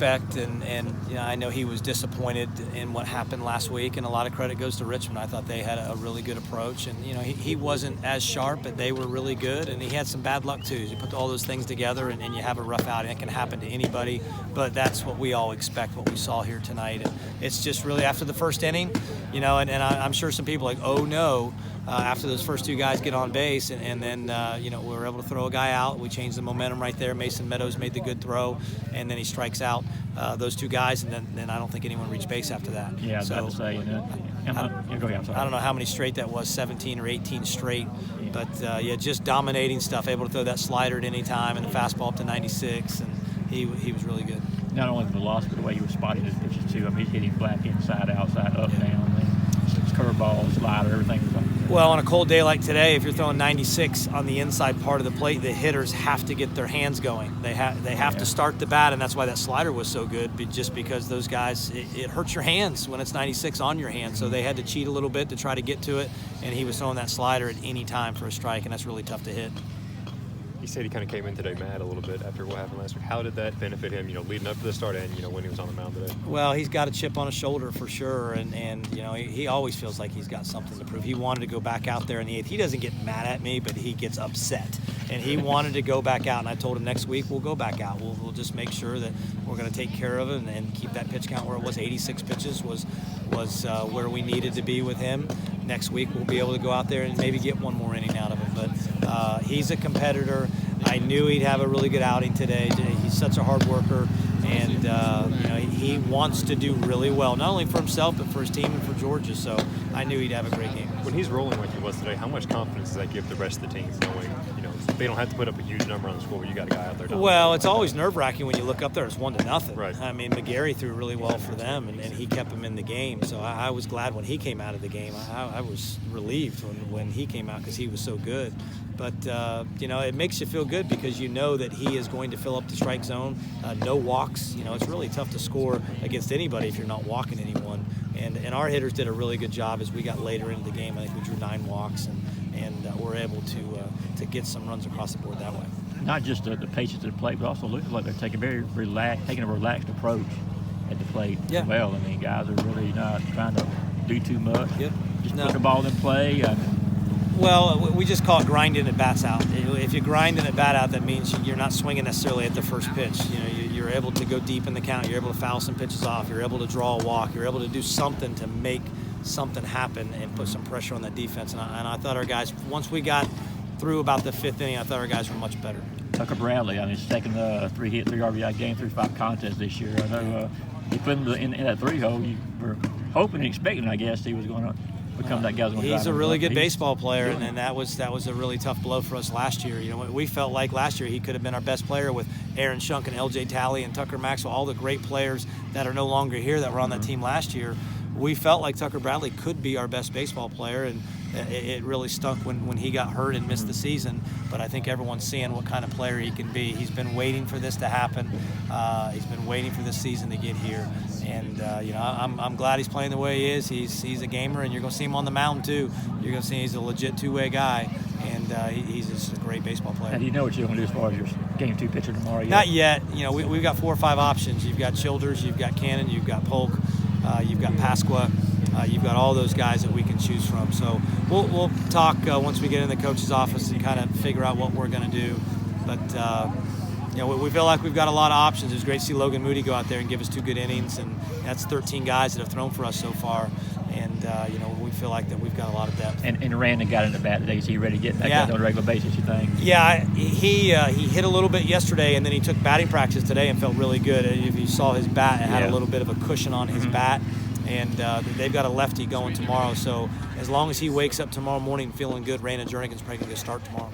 And I know he was disappointed in what happened last week, and a lot of credit goes to Richmond. I thought they had a really good approach, and he wasn't as sharp, but they were really good, and he had some bad luck too. You put all those things together, and you have a rough outing. It can happen to anybody, but that's what we all expect, what we saw here tonight. And it's just really after the first inning, and I'm sure some people are like, oh no. After those first two guys get on base, and then we were able to throw a guy out. We changed the momentum right there. Mason Meadows made the good throw, and then he strikes out those two guys, and then I don't think anyone reached base after that. Yeah, I was about to say. Go ahead. I'm sorry. I don't know how many straight that was, 17 or 18 straight, but just dominating stuff. Able to throw that slider at any time, and the fastball up to 96, and he was really good. Not only the velocity, but the way he was spotting his pitches too. I mean, he's hitting black inside, outside, up, down. Curveball, slider, everything was on there. Well, on a cold day like today, if you're throwing 96 on the inside part of the plate, the hitters have to get their hands going. They have to start the bat, and that's why that slider was so good, just because those guys, it hurts your hands when it's 96 on your hands. So they had to cheat a little bit to try to get to it, and he was throwing that slider at any time for a strike, and that's really tough to hit. He said he kind of came in today mad a little bit after what happened last week. How did that benefit him, leading up to the start and, when he was on the mound today? Well, he's got a chip on his shoulder for sure, and he always feels like he's got something to prove. He wanted to go back out there in the eighth. He doesn't get mad at me, but he gets upset, and he wanted to go back out, and I told him next week we'll go back out. We'll just make sure that we're going to take care of it and keep that pitch count where it was. 86 pitches was where we needed to be with him. Next week we'll be able to go out there and maybe get one more inning out of him, but he's a competitor. I knew he'd have a really good outing today. He's such a hard worker, and he wants to do really well, not only for himself but for his team and for Georgia. So I knew he'd have a great game. When he's rolling like he was today, how much confidence does that give the rest of the team, knowing they don't have to put up a huge number on the score, but you got a guy out there? Well, it's always nerve-wracking when you look up there. It's 1-0. Right. I mean, McGarry threw really well for them, and he kept them in the game. So I was glad when he came out of the game. I was relieved when he came out because he was so good. But, it makes you feel good because you know that he is going to fill up the strike zone. No walks. It's really tough to score against anybody if you're not walking anyone. And our hitters did a really good job as we got later into the game. I think we drew 9 walks and were able to get some runs across the board that way. Not just the patience at the plate, but also looks like they're taking a relaxed approach at the plate as well. I mean, guys are really not trying to do too much. Yep. Just put the ball in play. Well, we just call it grinding at bats out. If you're grinding at bat out, that means you're not swinging necessarily at the first pitch. You're able to go deep in the count. You're able to foul some pitches off. You're able to draw a walk. You're able to do something to make something happen and put some pressure on that defense. And I thought our guys, once we got through about the 5th inning, I thought our guys were much better. Tucker Bradley, he's taken the 3 RBI game through 5 contests this year. I know you put him in that 3-hole. You were hoping and expecting, I guess, he was going to become that guy. He's a really good baseball player, and that was a really tough blow for us last year. We felt like last year he could have been our best player with Aaron Shunk and L.J. Talley and Tucker Maxwell, all the great players that are no longer here that were on that team last year. We felt like Tucker Bradley could be our best baseball player, and it really stunk when he got hurt and missed the season. But I think everyone's seeing what kind of player he can be. He's been waiting for this to happen. He's been waiting for this season to get here. And, I'm glad he's playing the way he is. He's a gamer, and you're going to see him on the mound, too. You're going to see he's a legit two-way guy, and he's just a great baseball player. And you know what you're going to do as far as your Game 2 pitcher tomorrow? Not yet. We've got 4 or 5 options. You've got Childers, you've got Cannon, you've got Polk, you've got Pasqua. You've got all those guys that we can choose from. So we'll talk once we get in the coach's office and kind of figure out what we're going to do. But, we feel like we've got a lot of options. It was great to see Logan Moody go out there and give us 2 good innings, and that's 13 guys that have thrown for us so far. And, we feel like that we've got a lot of depth. And Randon got into bat today. Is he ready to get back out on a regular basis, you think? Yeah, he hit a little bit yesterday, and then he took batting practice today and felt really good. If you saw his bat, it had a little bit of a cushion on his bat. And they've got a lefty going tomorrow. So as long as he wakes up tomorrow morning feeling good, Randon Jernigan's probably going to start tomorrow.